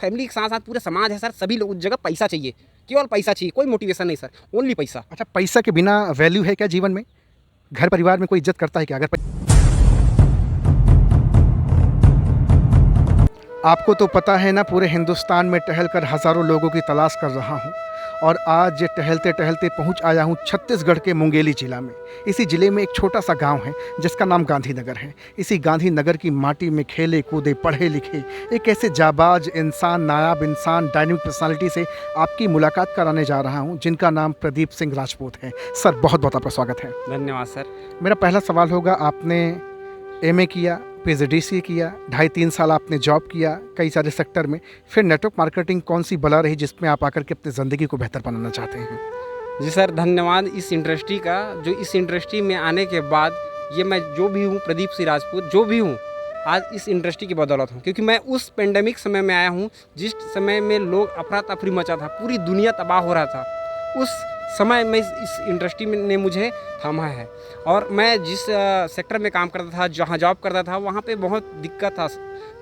Family के साथ साथ पूरे समाज है सर, सभी लोग उस जगह पैसा चाहिए, केवल पैसा चाहिए, कोई मोटिवेशन नहीं सर, ओनली पैसा। अच्छा, पैसा के बिना वैल्यू है क्या जीवन में? घर परिवार में कोई इज्जत करता है क्या? आपको तो पता है ना, पूरे हिंदुस्तान में टहलकर हज़ारों लोगों की तलाश कर रहा हूँ और आज टहलते टहलते पहुँच आया हूँ छत्तीसगढ़ के मुंगेली ज़िला में। इसी ज़िले में एक छोटा सा गांव है जिसका नाम गांधीनगर है। इसी गांधीनगर की माटी में खेले कूदे पढ़े लिखे एक ऐसे जाबाज इंसान, नायाब इंसान, डायनामिक पर्सनालिटी से आपकी मुलाकात कराने जा रहा हूँ, जिनका नाम प्रदीप सिंह राजपूत है। सर, बहुत बहुत आपका स्वागत है। धन्यवाद सर। मेरा पहला सवाल होगा, आपने एमए किया, पीजीडीसीए किया, 2.5-3 साल आपने जॉब किया कई सारे सेक्टर में, फिर नेटवर्क मार्केटिंग कौन सी बला रही जिसमें आप आकर के अपनी ज़िंदगी को बेहतर बनाना चाहते हैं? जी सर, धन्यवाद इस इंडस्ट्री का, जो इस इंडस्ट्री में आने के बाद ये मैं जो भी हूँ, प्रदीप सिंह राजपूत जो भी हूँ, आज इस इंडस्ट्री की बदौलत हूँ। क्योंकि मैं उस पेंडेमिक समय में आया हूँ जिस समय में लोग अफरा तफरी मचा था, पूरी दुनिया तबाह हो रहा था। उस समय में इस इंडस्ट्री ने मुझे थामा है। और मैं जिस सेक्टर में काम करता था, जहाँ जॉब करता था, वहाँ पे बहुत दिक्कत था,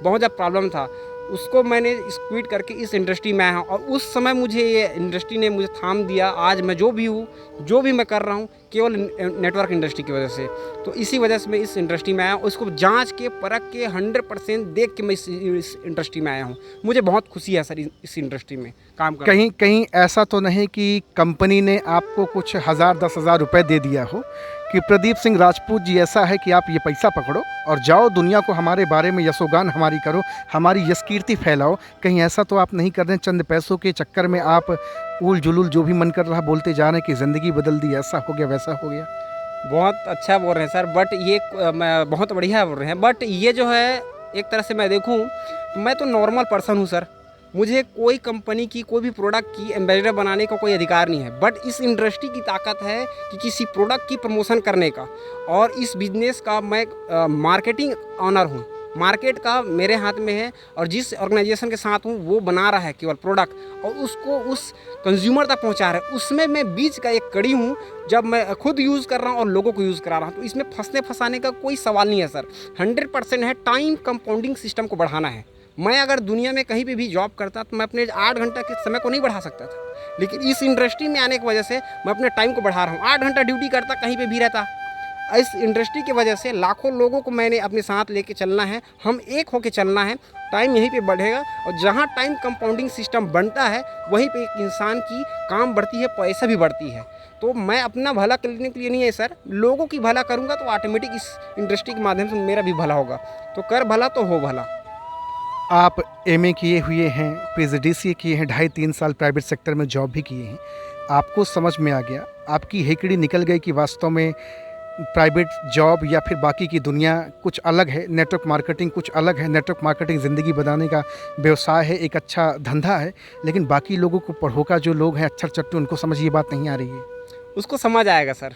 बहुत ज़्यादा प्रॉब्लम था। उसको मैंने क्विट करके इस इंडस्ट्री में आया हूँ और उस समय मुझे ये इंडस्ट्री ने मुझे थाम दिया। आज मैं जो भी हूँ, जो भी मैं कर रहा हूँ, केवल नेटवर्क इंडस्ट्री की वजह से। तो इसी वजह से मैं इस इंडस्ट्री में आया हूँ। उसको जांच के, परख के, 100% देख के मैं इस इंडस्ट्री में आया हूँ। मुझे बहुत खुशी है सर इस इंडस्ट्री में काम करना। कहीं कहीं ऐसा तो नहीं कि कंपनी ने आपको कुछ 1000-10,000 रुपये दे दिया हो कि प्रदीप सिंह राजपूत जी, ऐसा है कि आप ये पैसा पकड़ो और जाओ दुनिया को हमारे बारे में यशोगान हमारी करो, हमारी यश कीर्ति फैलाओ? कहीं ऐसा तो आप नहीं कर रहे हैं चंद पैसों के चक्कर में आप उल जुलूल जो भी मन कर रहा बोलते जा रहे हैं कि ज़िंदगी बदल दी, ऐसा हो गया वैसा हो गया? बहुत अच्छा बोल रहे हैं सर, बट ये मैं बहुत बढ़िया बोल रहे हैं, बट ये जो है, एक तरह से मैं देखूं तो मैं तो नॉर्मल पर्सन हूं सर। मुझे कोई कंपनी की, कोई भी प्रोडक्ट की एम्बेसडर बनाने का कोई अधिकार नहीं है। बट इस इंडस्ट्री की ताकत है कि किसी प्रोडक्ट की प्रमोशन करने का, और इस बिजनेस का मैं मार्केटिंग ऑनर हूँ। मार्केट का मेरे हाथ में है और जिस ऑर्गेनाइजेशन के साथ हूँ वो बना रहा है केवल प्रोडक्ट और उसको उस कंज्यूमर तक पहुँचा रहा है। उसमें मैं बीच का एक कड़ी हूँ, जब मैं खुद यूज़ कर रहा हूँ और लोगों को यूज़ करा रहा हूँ। तो इसमें फंसने फंसाने का कोई सवाल नहीं है सर। 100% है, टाइम कंपाउंडिंग सिस्टम को बढ़ाना है। मैं अगर दुनिया में कहीं भी जॉब करता तो मैं अपने 8 घंटा के समय को नहीं बढ़ा सकता था, लेकिन इस इंडस्ट्री में आने की वजह से मैं अपने टाइम को बढ़ा रहा हूँ। 8 घंटा ड्यूटी करता, कहीं पे भी रहता। इस इंडस्ट्री की वजह से लाखों लोगों को मैंने अपने साथ लेके चलना है, हम एक होके चलना है। टाइम यहीं पे बढ़ेगा और जहाँ टाइम कंपाउंडिंग सिस्टम बनता है वहीं पे एक इंसान की काम बढ़ती है, पैसा भी बढ़ती है। तो मैं अपना भला करने के लिए नहीं है सर, लोगों की भला करूँगा तो ऑटोमेटिक इस इंडस्ट्री के माध्यम से मेरा भी भला होगा। तो कर भला तो हो भला। आप एमए किए हुए हैं, पीजीडीसीए किए हैं, 2.5-3 साल प्राइवेट सेक्टर में जॉब भी किए हैं, आपको समझ में आ गया, आपकी हेकड़ी निकल गई कि वास्तव में प्राइवेट जॉब या फिर बाकी की दुनिया कुछ अलग है, नेटवर्क मार्केटिंग कुछ अलग है। नेटवर्क मार्केटिंग ज़िंदगी बनाने का व्यवसाय है, एक अच्छा धंधा है, लेकिन बाकी लोगों को पढ़ोका जो लोग हैं अक्षर चट्टू, उनको समझ ये बात नहीं आ रही है। उसको समझ आएगा सर।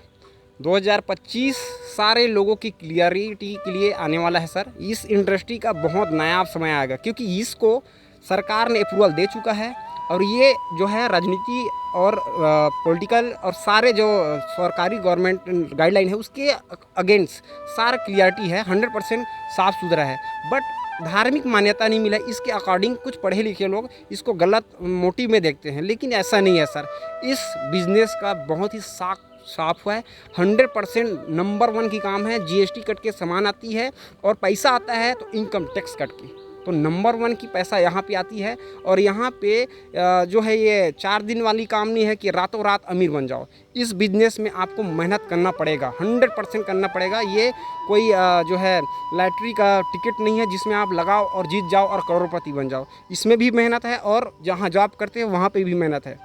2025 सारे लोगों की क्लियरिटी के लिए आने वाला है सर। इस इंडस्ट्री का बहुत नायाब समय आएगा क्योंकि इसको सरकार ने अप्रूवल दे चुका है और ये जो है राजनीति और पॉलिटिकल और सारे जो सरकारी गवर्नमेंट गाइडलाइन है उसके अगेंस्ट सारा क्लियरिटी है, 100% साफ सुथरा है। बट धार्मिक मान्यता नहीं मिला, इसके अकॉर्डिंग कुछ पढ़े लिखे लोग इसको गलत मोटिव में देखते हैं, लेकिन ऐसा नहीं है सर। इस बिज़नेस का बहुत ही साफ हुआ है, 100% नंबर 1 की काम है। जीएसटी कट के सामान आती है और पैसा आता है तो इनकम टैक्स कट के, तो नंबर 1 की पैसा यहाँ पे आती है। और यहाँ पे जो है ये 4 दिन वाली काम नहीं है कि रातों रात अमीर बन जाओ। इस बिज़नेस में आपको मेहनत करना पड़ेगा, 100% करना पड़ेगा। ये कोई जो है लॉटरी का टिकट नहीं है जिसमें आप लगाओ और जीत जाओ और करोड़पति बन जाओ। इसमें भी मेहनत है और जहाँ जॉब करते हैं वहाँ पर भी मेहनत है।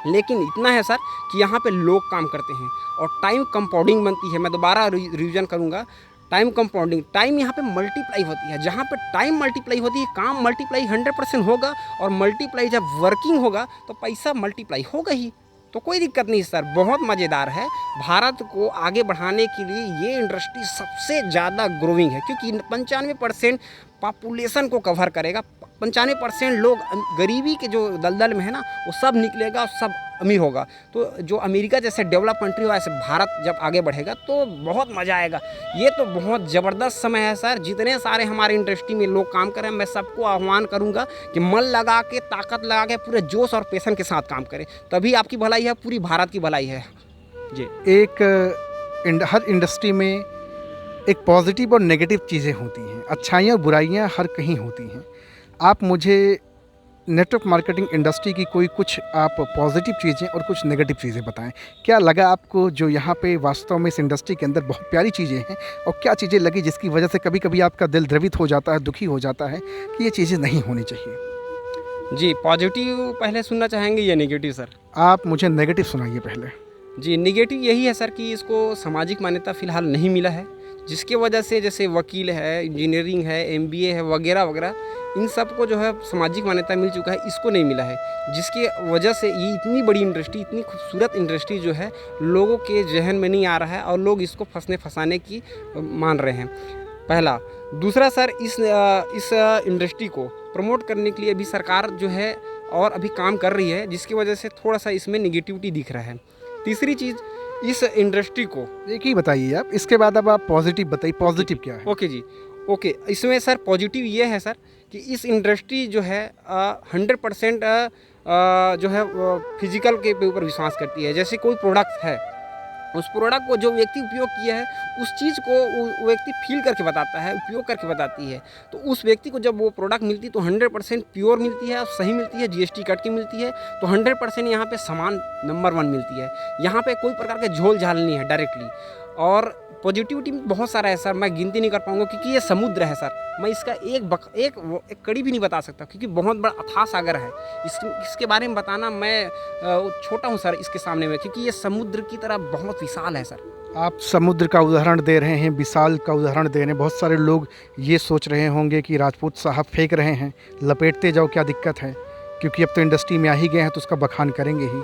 लेकिन इतना है सर कि यहाँ पे लोग काम करते हैं और टाइम कंपाउंडिंग बनती है। मैं दोबारा रिवीजन करूँगा, टाइम कंपाउंडिंग, टाइम यहाँ पे मल्टीप्लाई होती है। जहाँ पे टाइम मल्टीप्लाई होती है, काम मल्टीप्लाई 100% होगा और मल्टीप्लाई जब वर्किंग होगा तो पैसा मल्टीप्लाई होगा ही। तो कोई दिक्कत नहीं सर, बहुत मज़ेदार है। भारत को आगे बढ़ाने के लिए ये इंडस्ट्री सबसे ज़्यादा ग्रोइंग है क्योंकि 95% पॉपुलेशन को कवर करेगा। 95% लोग गरीबी के जो दलदल में है ना, वो सब निकलेगा, सब अमीर होगा। तो जो अमेरिका जैसे डेवलप कंट्री हो, ऐसे भारत जब आगे बढ़ेगा तो बहुत मज़ा आएगा। ये तो बहुत ज़बरदस्त समय है सर। जितने सारे हमारे इंडस्ट्री में लोग काम कर रहे हैं, मैं सबको आह्वान करूँगा कि मन लगा के, ताकत लगा के, पूरे जोश और पैशन के साथ काम करें, तभी आपकी भलाई है, पूरी भारत की भलाई है जी। हर इंडस्ट्री में एक पॉजिटिव और नेगेटिव चीज़ें होती हैं, अच्छाइयाँ और बुराइयाँ हर कहीं होती हैं। आप मुझे नेटवर्क मार्केटिंग इंडस्ट्री की कुछ आप पॉजिटिव चीज़ें और कुछ नेगेटिव चीज़ें बताएं। क्या लगा आपको जो यहाँ पे वास्तव में इस इंडस्ट्री के अंदर बहुत प्यारी चीज़ें हैं, और क्या चीज़ें लगी जिसकी वजह से कभी कभी आपका दिल द्रवित हो जाता है, दुखी हो जाता है कि ये चीज़ें नहीं होनी चाहिए? जी, पॉजिटिव पहले सुनना चाहेंगे या नेगेटिव सर? आप मुझे नेगेटिव सुनाइए पहले। जी, नेगेटिव यही है सर कि इसको सामाजिक मान्यता फ़िलहाल नहीं मिला है, जिसके वजह से जैसे वकील है, इंजीनियरिंग है, एमबीए है, वगैरह वगैरह, इन सब को जो है सामाजिक मान्यता मिल चुका है, इसको नहीं मिला है। जिसकी वजह से ये इतनी बड़ी इंडस्ट्री, इतनी खूबसूरत इंडस्ट्री जो है, लोगों के जहन में नहीं आ रहा है और लोग इसको फंसाने की मान रहे हैं, पहला। दूसरा सर, इस इंडस्ट्री को प्रमोट करने के लिए अभी सरकार जो है और अभी काम कर रही है, जिसकी वजह से थोड़ा सा इसमें निगेटिविटी दिख रहा है। तीसरी चीज़, इस इंडस्ट्री को एक ही बताइए आप, इसके बाद अब आप पॉजिटिव बताइए, पॉजिटिव क्या है? ओके जी, ओके। इसमें सर पॉजिटिव ये है सर कि इस इंडस्ट्री जो है 100% जो है फिजिकल के ऊपर विश्वास करती है। जैसे कोई प्रोडक्ट है, उस प्रोडक्ट को जो व्यक्ति उपयोग किया है, उस चीज़ को वो व्यक्ति फील करके बताता है, उपयोग करके बताती है। तो उस व्यक्ति को जब वो प्रोडक्ट मिलती है तो 100% प्योर मिलती है, सही मिलती है, जीएसटी कट की मिलती है, तो 100% यहाँ पे सामान नंबर 1 मिलती है। यहाँ पे कोई प्रकार के झोल झाल नहीं है डायरेक्टली। और पॉजिटिविटी बहुत सारा है सर, मैं गिनती नहीं कर पाऊँगा क्योंकि ये समुद्र है सर। मैं इसका एक कड़ी भी नहीं बता सकता क्योंकि बहुत बड़ा अथाह सागर है। इसके बारे में बताना मैं छोटा हूँ सर इसके सामने में, क्योंकि ये समुद्र की तरह बहुत विशाल है सर। आप समुद्र का उदाहरण दे रहे हैं, विशाल का उदाहरण दे रहे हैं। बहुत सारे लोग ये सोच रहे होंगे कि राजपूत साहब फेंक रहे हैं, लपेटते जाओ, क्या दिक्कत है, क्योंकि अब तो इंडस्ट्री में आ ही गए हैं तो उसका बखान करेंगे ही।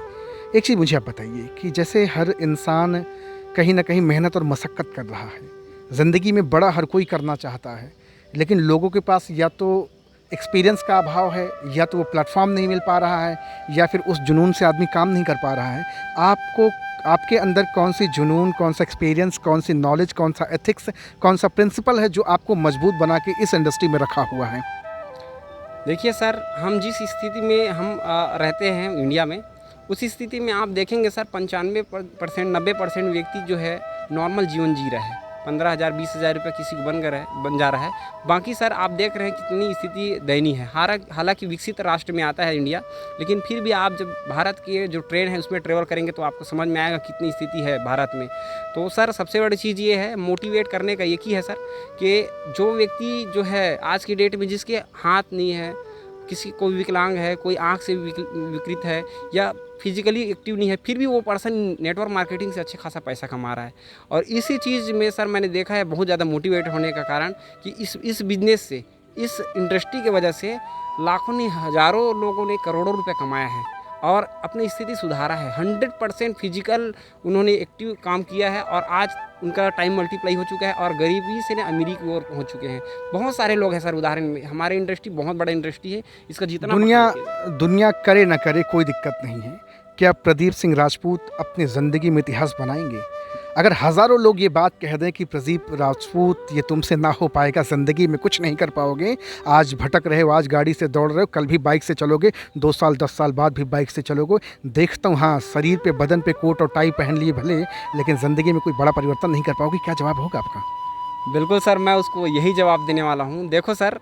एक चीज़ मुझे आप बताइए कि जैसे हर इंसान कहीं ना कहीं मेहनत और मशक्क़त कर रहा है, ज़िंदगी में बड़ा हर कोई करना चाहता है, लेकिन लोगों के पास या तो एक्सपीरियंस का अभाव है, या तो वो प्लेटफॉर्म नहीं मिल पा रहा है, या फिर उस जुनून से आदमी काम नहीं कर पा रहा है। आपके अंदर कौन सी जुनून, कौन सा एक्सपीरियंस, कौन सी नॉलेज, कौन सा एथिक्स, कौन सा प्रिंसिपल है जो आपको मजबूत बना के इस इंडस्ट्री में रखा हुआ है? देखिए सर, हम जिस स्थिति में हम रहते हैं इंडिया में, उस स्थिति में आप देखेंगे सर 95% 90% व्यक्ति जो है नॉर्मल जीवन जी रहा है। 15,000 20,000 रुपये किसी को बन जा रहा है। बाकी सर आप देख रहे हैं कितनी स्थिति दयनीय है। हालांकि विकसित राष्ट्र में आता है इंडिया, लेकिन फिर भी आप जब भारत के जो ट्रेन है उसमें ट्रेवल करेंगे तो आपको समझ में आएगा कितनी स्थिति है भारत में। तो सर सबसे बड़ी चीज़ ये है, मोटिवेट करने का एक ही है सर कि जो व्यक्ति जो है आज की डेट में जिसके हाथ नहीं है, किसी कोई विकलांग है, कोई आँख से विकृत है या फिजिकली एक्टिव नहीं है, फिर भी वो पर्सन नेटवर्क मार्केटिंग से अच्छे खासा पैसा कमा रहा है। और इसी चीज़ में सर मैंने देखा है बहुत ज़्यादा मोटिवेट होने का कारण कि इस बिज़नेस से, इस इंडस्ट्री के वजह से लाखों नहीं हज़ारों लोगों ने करोड़ों रुपए कमाया है और अपनी स्थिति सुधारा है। 100% फिजिकल उन्होंने एक्टिव काम किया है और आज उनका टाइम मल्टीप्लाई हो चुका है और गरीबी से ना अमीरी की ओर पहुंच चुके हैं। बहुत सारे लोग हैं सर, उदाहरण में हमारी इंडस्ट्री बहुत बड़ा इंडस्ट्री है, इसका जितना दुनिया करे ना करे कोई दिक्कत नहीं है। क्या प्रदीप सिंह राजपूत अपनी ज़िंदगी में इतिहास बनाएंगे? अगर हज़ारों लोग ये बात कह दें कि प्रदीप राजपूत ये तुमसे ना हो पाएगा, ज़िंदगी में कुछ नहीं कर पाओगे, आज भटक रहे हो, आज गाड़ी से दौड़ रहे हो, कल भी बाइक से चलोगे, 2 साल 10 साल बाद भी बाइक से चलोगे, देखता हूँ हाँ शरीर पे, बदन पे कोट और टाई पहन लिए भले, लेकिन ज़िंदगी में कोई बड़ा परिवर्तन नहीं कर पाओगे। क्या जवाब होगा आपका? बिल्कुल सर, मैं उसको यही जवाब देने वाला हूँ। देखो सर,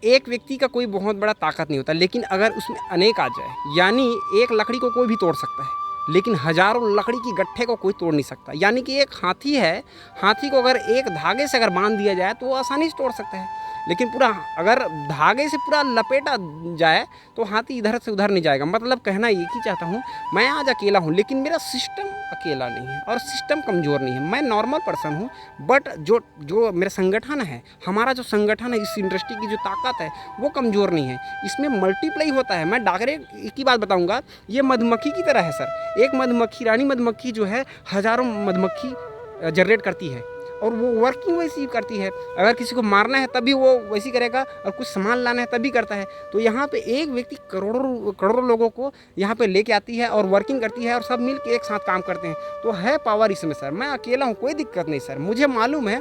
एक व्यक्ति का कोई बहुत बड़ा ताकत नहीं होता, लेकिन अगर उसमें अनेक आ जाए, यानी एक लकड़ी को कोई भी तोड़ सकता है लेकिन हज़ारों लकड़ी की गट्ठे को कोई तोड़ नहीं सकता। यानी कि एक हाथी है, हाथी को अगर एक धागे से अगर बांध दिया जाए तो वो आसानी से तोड़ सकता है, लेकिन पूरा अगर धागे से पूरा लपेटा जाए तो हाथी इधर से उधर नहीं जाएगा। मतलब कहना एक ही चाहता हूँ, मैं आज अकेला हूँ लेकिन मेरा सिस्टम अकेला नहीं है और सिस्टम कमज़ोर नहीं है। मैं नॉर्मल पर्सन हूँ, बट जो मेरा संगठन है, हमारा जो संगठन है, इस इंडस्ट्री की जो ताकत है वो कमज़ोर नहीं है, इसमें मल्टीप्लाई होता है। मैं डायरेक्ट एक ही बात बताऊँगा, ये मधुमक्खी की तरह है सर। एक मधुमक्खी, रानी मधुमक्खी जो है हज़ारों मधुमक्खी जनरेट करती है और वो वर्किंग वैसी करती है। अगर किसी को मारना है तभी वो वैसी करेगा, और कुछ सामान लाना है तभी करता है। तो यहाँ पे एक व्यक्ति करोड़ों करोड़ों लोगों को यहाँ पे लेके आती है और वर्किंग करती है, और सब मिल के एक साथ काम करते हैं। तो है पावर इसमें सर। मैं अकेला हूँ, कोई दिक्कत नहीं सर। मुझे मालूम है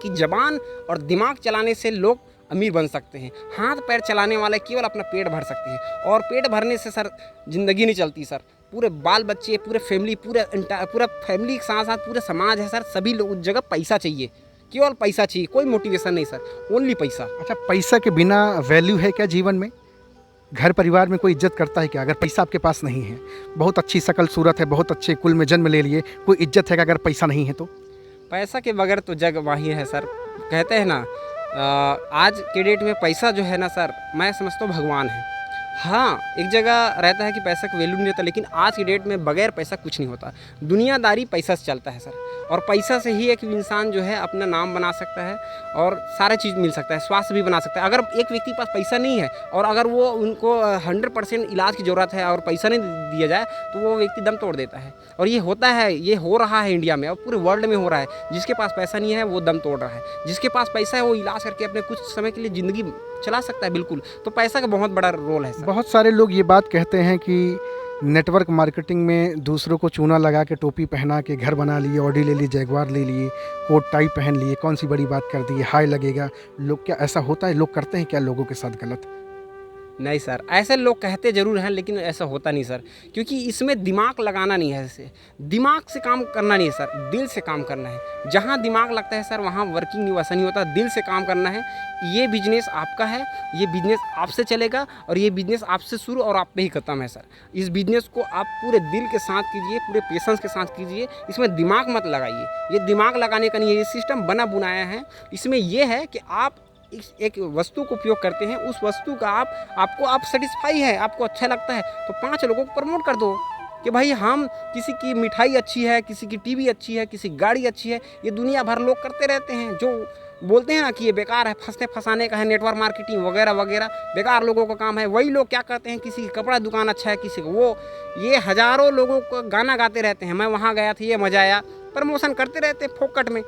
कि जबान और दिमाग चलाने से लोग अमीर बन सकते हैं, हाथ पैर चलाने वाले केवल अपना पेट भर सकते हैं, और पेट भरने से सर ज़िंदगी नहीं चलती सर। पूरे बाल बच्चे, पूरे फैमिली, पूरा फैमिली के साथ साथ पूरा समाज है सर, सभी लोग उस जगह पैसा चाहिए, केवल पैसा चाहिए, कोई मोटिवेशन नहीं सर, ओनली पैसा। अच्छा, पैसा के बिना वैल्यू है क्या जीवन में? घर परिवार में कोई इज्जत करता है क्या अगर पैसा आपके पास नहीं है? बहुत अच्छी शकल सूरत है, बहुत अच्छे कुल में जन्म ले लिए, कोई इज्जत है क्या अगर पैसा नहीं है तो? पैसा के बगैर तो जग वही है सर। कहते हैं ना, आज के डेट में पैसा जो है ना सर, मैं समझता हूँ भगवान है। हाँ, एक जगह रहता है कि पैसा का वैल्यू नहीं रहता, लेकिन आज की डेट में बगैर पैसा कुछ नहीं होता। दुनियादारी पैसा से चलता है सर, और पैसा से ही एक इंसान जो है अपना नाम बना सकता है और सारा चीज़ मिल सकता है, स्वास्थ्य भी बना सकता है। अगर एक व्यक्ति के पास पैसा नहीं है और अगर वो उनको 100% इलाज की ज़रूरत है और पैसा नहीं दिया जाए तो वो व्यक्ति दम तोड़ देता है। और ये होता है, ये हो रहा है इंडिया में और पूरे वर्ल्ड में हो रहा है। जिसके पास पैसा नहीं है वो दम तोड़ रहा है, जिसके पास पैसा है वो इलाज करके अपने कुछ समय के लिए ज़िंदगी चला सकता है। बिल्कुल, तो पैसा का बहुत बड़ा रोल है सर। बहुत सारे लोग ये बात कहते हैं कि नेटवर्क मार्केटिंग में दूसरों को चूना लगा के, टोपी पहना के घर बना लिए, ऑडी ले ली, जैगवार ले लिए, कोट टाई पहन लिए, कौन सी बड़ी बात कर दी, हाई लगेगा। लोग क्या ऐसा होता है? लोग करते हैं क्या लोगों के साथ गलत? नहीं सर, ऐसे लोग कहते ज़रूर हैं लेकिन ऐसा होता नहीं सर, क्योंकि इसमें दिमाग लगाना नहीं है। ऐसे दिमाग से काम करना नहीं है सर, दिल से काम करना है। जहाँ दिमाग लगता है सर वहाँ वर्किंग नहीं, वैसा नहीं होता। दिल से काम करना है। ये बिजनेस आपका है, ये बिजनेस आपसे चलेगा और ये बिजनेस आपसे शुरू और आप पे ही ख़त्म है सर। इस बिजनेस को आप पूरे दिल के साथ कीजिए, पूरे पेशेंस के साथ कीजिए। इसमें दिमाग मत लगाइए, ये दिमाग लगाने का नहीं है, ये सिस्टम बना बुनाया है। इसमें यह है कि आप एक वस्तु को उपयोग करते हैं, उस वस्तु का आप सेटिस्फाई है, आपको अच्छा लगता है तो 5 लोगों को प्रमोट कर दो कि भाई हम, किसी की मिठाई अच्छी है, किसी की टीवी अच्छी है, किसी की गाड़ी अच्छी है। ये दुनिया भर लोग करते रहते हैं, जो बोलते हैं ना कि ये बेकार है, फंसने फंसाने का है, नेटवर्क मार्केटिंग वगैरह वगैरह बेकार लोगों का काम है। वही लोग क्या करते हैं, किसी की कपड़ा दुकान अच्छा है, किसी को वो, ये हज़ारों लोगों को गाना गाते रहते हैं, मैं वहाँ गया था, ये मज़ा आया, प्रमोशन करते रहते हैं फोकट में।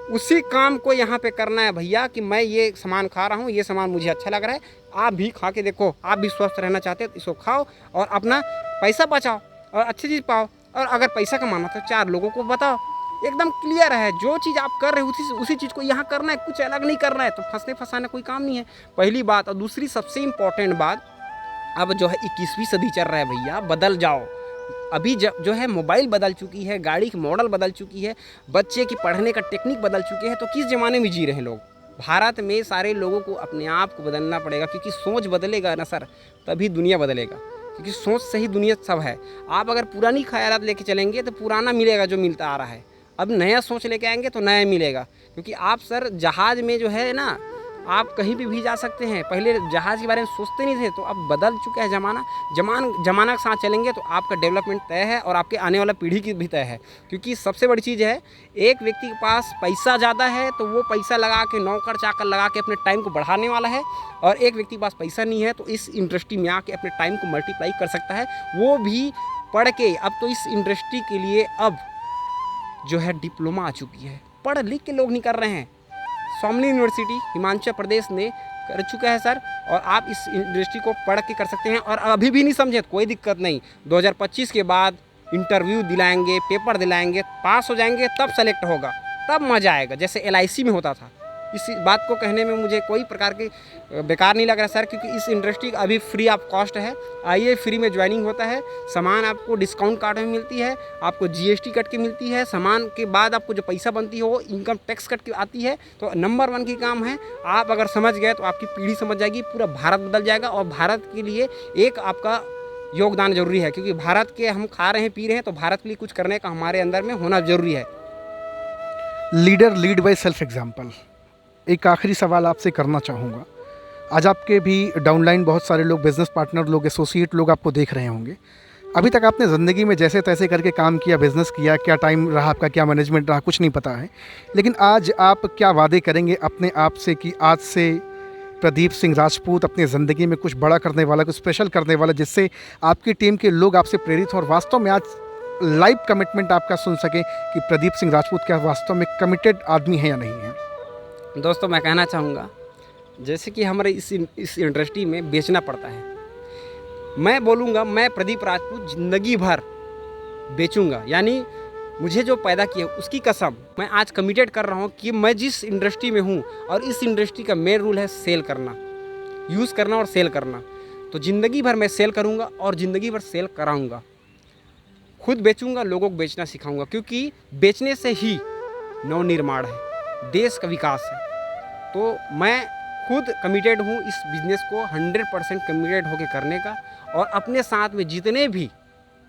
उसी काम को यहाँ पे करना है भैया कि मैं ये सामान खा रहा हूँ, ये सामान मुझे अच्छा लग रहा है, आप भी खा के देखो। आप भी स्वस्थ रहना चाहते हो तो इसको खाओ और अपना पैसा बचाओ और अच्छी चीज़ पाओ। और अगर पैसा कमाना तो 4 लोगों को बताओ। एकदम क्लियर है, जो चीज़ आप कर रहे हो उसी चीज़ को यहाँ करना है, कुछ अलग नहीं करना है। तो फंसने फंसाना कोई काम नहीं है, पहली बात। और दूसरी सबसे इम्पोर्टेंट बात, अब जो है 21वीं सदी चल रहा है भैया, बदल जाओ। अभी जो है मोबाइल बदल चुकी है, गाड़ी की मॉडल बदल चुकी है, बच्चे की पढ़ने का टेक्निक बदल चुके हैं। तो किस ज़माने में जी रहे हैं लोग? भारत में सारे लोगों को अपने आप को बदलना पड़ेगा, क्योंकि सोच बदलेगा ना सर तभी दुनिया बदलेगा, क्योंकि सोच से ही दुनिया सब है। आप अगर पुरानी ख्यालात लेके चलेंगे तो पुराना मिलेगा जो मिलता आ रहा है। अब नया सोच लेके आएंगे तो नया मिलेगा, क्योंकि आप सर जहाज़ में जो है ना, आप कहीं भी जा सकते हैं। पहले जहाज़ के बारे में सोचते नहीं थे, तो अब बदल चुका है ज़माना के साथ चलेंगे तो आपका डेवलपमेंट तय है और आपके आने वाला पीढ़ी की भी तय है। क्योंकि सबसे बड़ी चीज़ है, एक व्यक्ति के पास पैसा ज़्यादा है तो वो पैसा लगा के, नौकर चाकर लगा के अपने टाइम को बढ़ाने वाला है, और एक व्यक्ति के पास पैसा नहीं है तो इस इंडस्ट्री में आके अपने टाइम को मल्टीप्लाई कर सकता है, वो भी पढ़ के। अब तो इस इंडस्ट्री के लिए अब जो है डिप्लोमा आ चुकी है, पढ़ लिख के लोग नहीं कर रहे हैं। स्वामी यूनिवर्सिटी हिमाचल प्रदेश ने कर चुका है सर, और आप इस इंडस्ट्री को पढ़ के कर सकते हैं। और अभी भी नहीं समझे तो कोई दिक्कत नहीं, 2025 के बाद इंटरव्यू दिलाएंगे, पेपर दिलाएंगे, पास हो जाएंगे तब सेलेक्ट होगा, तब मज़ा आएगा, जैसे LIC में होता था। इस बात को कहने में मुझे कोई प्रकार के बेकार नहीं लग रहा सर, क्योंकि इस इंडस्ट्री अभी फ्री ऑफ कॉस्ट है। आइए, फ्री में ज्वाइनिंग होता है, सामान आपको डिस्काउंट कार्ड में मिलती है, आपको GST कट के मिलती है, सामान के बाद आपको जो पैसा बनती है वो इनकम टैक्स कट के आती है। तो नंबर 1 की काम है। आप अगर समझ गए तो आपकी पीढ़ी समझ जाएगी, पूरा भारत बदल जाएगा। और भारत के लिए एक आपका योगदान जरूरी है, क्योंकि भारत के हम खा रहे हैं, पी रहे हैं, तो भारत के लिए कुछ करने का हमारे अंदर में होना जरूरी है। Leader lead by self example. एक आखिरी सवाल आपसे करना चाहूँगा। आज आपके भी डाउनलाइन बहुत सारे लोग, बिज़नेस पार्टनर लोग, एसोसिएट लोग आपको देख रहे होंगे। अभी तक आपने ज़िंदगी में जैसे तैसे करके काम किया, बिज़नेस किया, क्या टाइम रहा आपका, क्या मैनेजमेंट रहा, कुछ नहीं पता है। लेकिन आज आप क्या वादे करेंगे अपने आप से कि आज से प्रदीप सिंह राजपूत अपनी ज़िंदगी में कुछ बड़ा करने वाला, कुछ स्पेशल करने वाला, जिससे आपकी टीम के लोग आपसे प्रेरित हों और वास्तव में आज लाइव कमिटमेंट आपका सुन सकें कि प्रदीप सिंह राजपूत क्या वास्तव में कमिटेड आदमी है या नहीं है। दोस्तों मैं कहना चाहूँगा, जैसे कि हमारे इस इंडस्ट्री में बेचना पड़ता है, मैं बोलूँगा मैं प्रदीप राजपूत ज़िंदगी भर बेचूँगा। यानी मुझे जो पैदा किया उसकी कसम मैं आज कमिटेड कर रहा हूँ कि मैं जिस इंडस्ट्री में हूँ और इस इंडस्ट्री का मेन रूल है सेल करना, यूज़ करना और सेल करना, तो ज़िंदगी भर मैं सेल करूँगा और ज़िंदगी भर सेल कराऊँगा। खुद बेचूँगा, लोगों को बेचना सिखाऊँगा, क्योंकि बेचने से ही नवनिर्माण है, देश का विकास है। तो मैं खुद कमिटेड हूँ इस बिज़नेस को 100% कमिटेड होकर करने का, और अपने साथ में जितने भी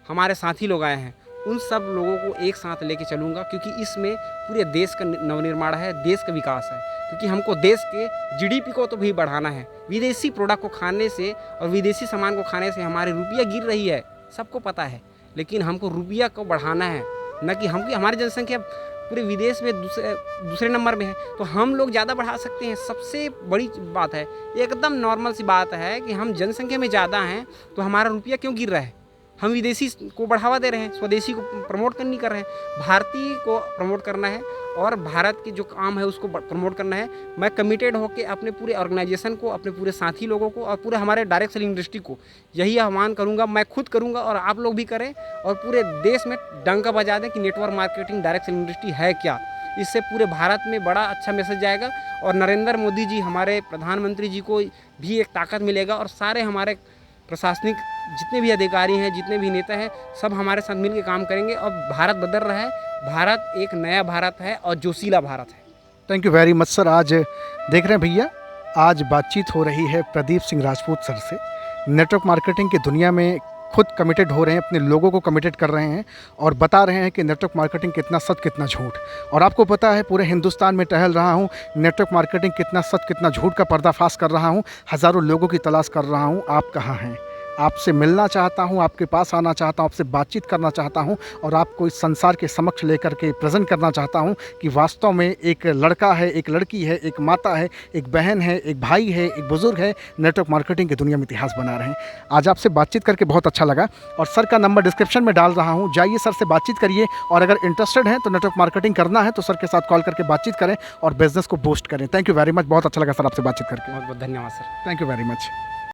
हमारे साथी लोग आए हैं उन सब लोगों को एक साथ लेके चलूँगा, क्योंकि इसमें पूरे देश का नवनिर्माण है, देश का विकास है। क्योंकि हमको देश के जीडीपी को तो भी बढ़ाना है। विदेशी प्रोडक्ट को खाने से और विदेशी सामान को खाने से हमारी रुपया गिर रही है, सबको पता है, लेकिन हमको रुपया को बढ़ाना है, न कि हमारी जनसंख्या पूरे विदेश में दूसरे नंबर में है, तो हम लोग ज़्यादा बढ़ा सकते हैं। सबसे बड़ी बात है, एकदम नॉर्मल सी बात है कि हम जनसंख्या में ज़्यादा हैं तो हमारा रुपया क्यों गिर रहा है। हम विदेशी को बढ़ावा दे रहे हैं, स्वदेशी को प्रमोट नहीं कर रहे हैं, भारतीय को प्रमोट करना है और भारत की जो काम है उसको प्रमोट करना है। मैं कमिटेड होकर अपने पूरे ऑर्गेनाइजेशन को, अपने पूरे साथी लोगों को और पूरे हमारे डायरेक्ट सेलिंग इंडस्ट्री को यही आह्वान करूंगा, मैं खुद करूंगा और आप लोग भी करें, और पूरे देश में डंका बजा दें कि network marketing direct selling industry है क्या। इससे पूरे भारत में बड़ा अच्छा मैसेज जाएगा और नरेंद्र मोदी जी हमारे प्रधानमंत्री जी को भी एक ताकत मिलेगा, और सारे हमारे प्रशासनिक जितने भी अधिकारी हैं, जितने भी नेता हैं, सब हमारे साथ मिलकर काम करेंगे और भारत बदल रहा है। भारत एक नया भारत है और जोशीला भारत है। Thank you very much sir. आज देख रहे हैं भैया, आज बातचीत हो रही है प्रदीप सिंह राजपूत सर से। नेटवर्क मार्केटिंग की दुनिया में खुद कमिटेड हो रहे हैं, अपने लोगों को कमिटेड कर रहे हैं और बता रहे हैं कि नेटवर्क मार्केटिंग कितना सच कितना झूठ। और आपको पता है, पूरे हिंदुस्तान में टहल रहा हूँ, नेटवर्क मार्केटिंग कितना सच कितना झूठ का पर्दाफाश कर रहा हूँ, हज़ारों लोगों की तलाश कर रहा हूँ। आप कहाँ हैं? आपसे मिलना चाहता हूँ, आपके पास आना चाहता हूँ, आपसे बातचीत करना चाहता हूँ और आपको इस संसार के समक्ष लेकर के प्रेजेंट करना चाहता हूँ कि वास्तव में एक लड़का है, एक लड़की है, एक माता है, एक बहन है, एक भाई है, एक बुज़ुर्ग है, नेटवर्क मार्केटिंग की दुनिया में इतिहास बना रहे हैं। आज आपसे बातचीत करके बहुत अच्छा लगा और सर का नंबर डिस्क्रिप्शन में डाल रहा हूँ, जाइए सर से बातचीत करिए, और अगर इंटरेस्टेड हैं तो नेटवर्क मार्केटिंग करना है तो सर के साथ कॉल करके बातचीत करें और बिजनेस को बूस्ट करें। थैंक यू वेरी मच, बहुत अच्छा लगा सर आपसे बातचीत करके। बहुत बहुत धन्यवाद sir. Thank you very much.